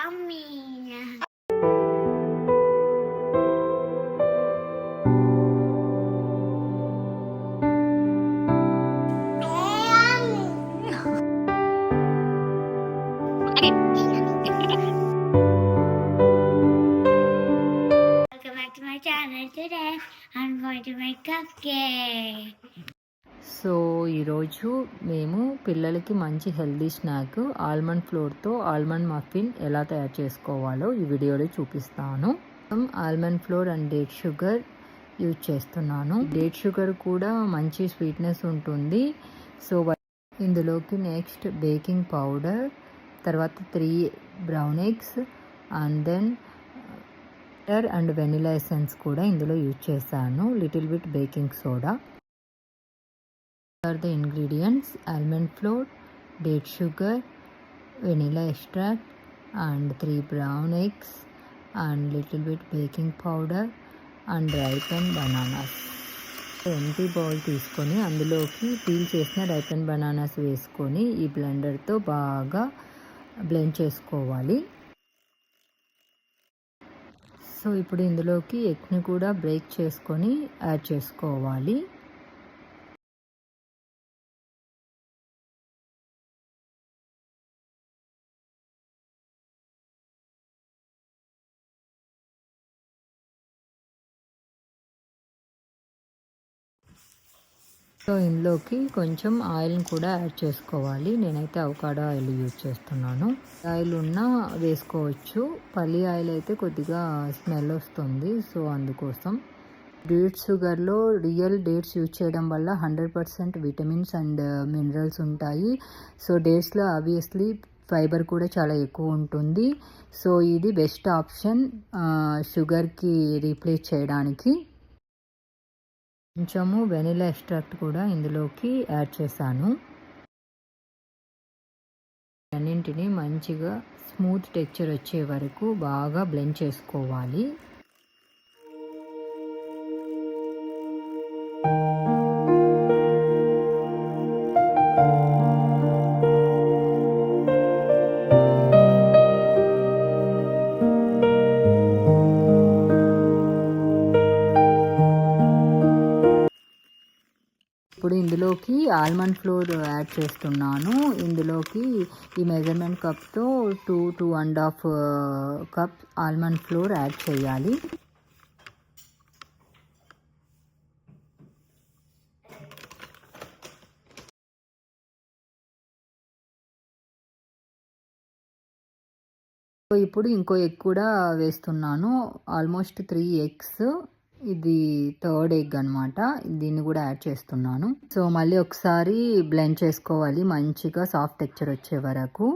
Yummy. Welcome back to my channel. Today I'm going to make cupcake. So ఈరోజు మేము పిల్లలకి మంచి healthy snack almond ఫ్లోర్తో almond muffin ఎలా తయారు చేసుకోవాలో ఈ వీడియోలో చూపిస్తాను. Almond flour and date sugar use చేస్తున్నాను. డేట్ షుగర్ కూడా మంచి స్వీట్నెస్ ఉంటుంది. సో ఇందులోకి నెక్స్ట్ బేకింగ్ పౌడర్, తర్వాత 3 brown eggs and then butter and vanilla essence కూడా ఇందులో యూజ్ చేశాను. Little bit baking soda. Are the ingredients: almond flour, date sugar, vanilla extract and 3 brown eggs and little bit baking powder and ripened bananas. Empty bowl తీసుకొని అందులోకి peel చేసిన ripen bananas వేసుకొని ఈ బ్లెండర్తో బాగా blend చేసుకోవాలి. So ఇప్పుడు ఇందులోకి ఎగ్ని కూడా బ్రేక్ చేసుకొని యాడ్ చేసుకోవాలి. సో ఇందులోకి కొంచెం ఆయిల్ని కూడా యాడ్ చేసుకోవాలి. నేనైతే అవకాడో ఆయిల్ యూజ్ చేస్తున్నాను. ఆయిల్ ఉన్నా వేసుకోవచ్చు. పల్లి ఆయిల్ అయితే కొద్దిగా స్మెల్ వస్తుంది, సో అందుకోసం. డేట్స్ షుగర్లో రియల్ డేట్స్ యూజ్ చేయడం వల్ల 100% విటమిన్స్ అండ్ మినరల్స్ ఉంటాయి. సో డేట్స్లో ఆబ్వియస్లీ ఫైబర్ కూడా చాలా ఎక్కువ ఉంటుంది. సో ఇది బెస్ట్ ఆప్షన్ షుగర్కి రీప్లేస్ చేయడానికి. కొంచెము వెనిలా ఎక్స్ట్రాక్ట్ కూడా ఇందులోకి యాడ్ చేశాను. అన్నింటినీ మంచిగా స్మూత్ టెక్స్చర్ వచ్చే వరకు బాగా బ్లెండ్ చేసుకోవాలి. ఇప్పుడు ఇందులోకి ఆల్మండ్ ఫ్లోర్ యాడ్ చేస్తున్నాను. ఇందులోకి ఈ మెజర్మెంట్ కప్తో 2.5 కప్ ఆల్మండ్ ఫ్లోర్ యాడ్ చేయాలి. ఇప్పుడు ఇంకో ఎగ్ కూడా వేస్తున్నాను. Almost 3 eggs. ఇది థర్డ్ ఎగ్ అనమాట. దీన్ని కూడా యాడ్ చేస్తున్నాను. సో మళ్ళీ ఒకసారి బ్లెండ్ చేసుకోవాలి మంచిగా సాఫ్ట్ టెక్స్చర్ వచ్చే వరకు.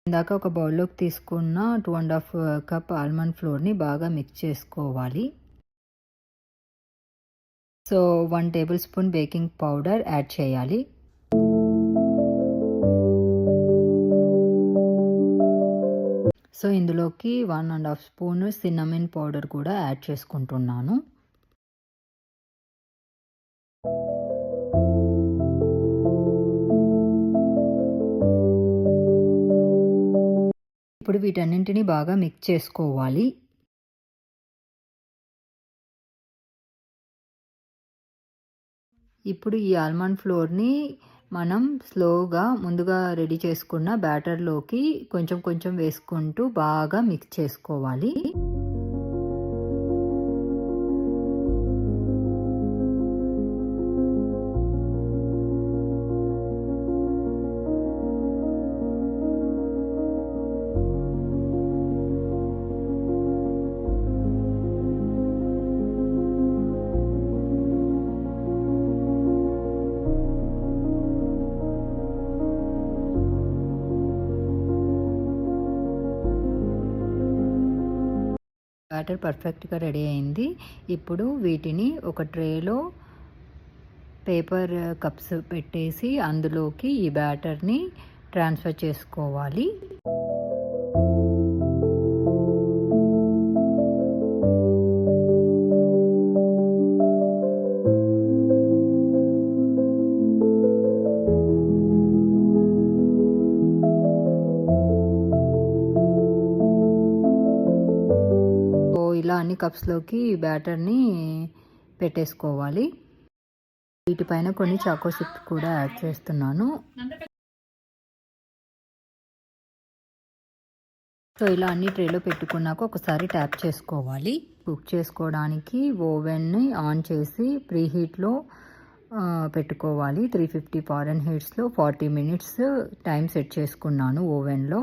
ఇందాక ఒక బౌల్లోకి తీసుకున్న 2.5 కప్ ఆల్మండ్ ఫ్లోర్ని బాగా మిక్స్ చేసుకోవాలి. So 1 table spoon baking powder add చేయాలి. సో ఇందులోకి 1.5 స్పూన్ సిన్నమిన్ పౌడర్ కూడా యాడ్ చేసుకుంటున్నాను. ఇప్పుడు వీటన్నింటినీ బాగా మిక్స్ చేసుకోవాలి. ఇప్పుడు ఈ ఆల్మండ్ ఫ్లోర్ని మనం స్లోగా ముందుగా రెడీ చేసుకున్న బ్యాటర్లోకి కొంచెం కొంచెం వేసుకుంటూ బాగా మిక్స్ చేసుకోవాలి. బ్యాటర్ పర్ఫెక్ట్గా రెడీ అయింది. ఇప్పుడు వీటిని ఒక ట్రేలో పేపర్ కప్స్ పెట్టేసి అందులోకి ఈ బ్యాటర్ని ట్రాన్స్ఫర్ చేసుకోవాలి. ఇలా అన్ని కప్స్లోకి బ్యాటర్ని పెట్టేసుకోవాలి. వీటిపైన కొన్ని చాకో చిప్స్ కూడా యాడ్ చేస్తున్నాను. సో ఇలా అన్ని ట్రేలో పెట్టుకున్నాక ఒకసారి ట్యాప్ చేసుకోవాలి. కుక్ చేసుకోవడానికి ఓవెన్ని ఆన్ చేసి ప్రీ హీట్లో పెట్టుకోవాలి. 350 ఫారెన్హీట్స్లో 40 మినిట్స్ టైం సెట్ చేసుకున్నాను ఓవెన్లో.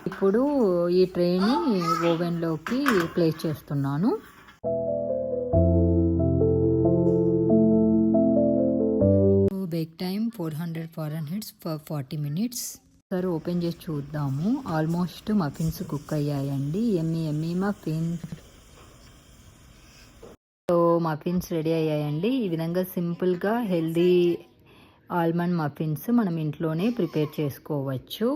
ఇప్పుడు ఈ ట్రేని ఓవెన్లోకి ప్లేస్ చేస్తున్నాను. Bake time 400 Fahrenheits for 40 minutes. సరే ఓపెన్ చేసి చూద్దాము. ఆల్మోస్ట్ మఫిన్స్ కుక్ అయ్యాయండి. Yummy muffins. So muffins ready అయ్యాయండి. ఈ విధంగా సింపుల్గా హెల్దీ ఆల్మండ్ మఫిన్స్ మనం ఇంట్లోనే ప్రిపేర్ చేసుకోవచ్చు.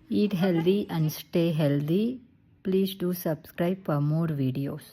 Eat healthy and stay healthy. Please do subscribe for more videos.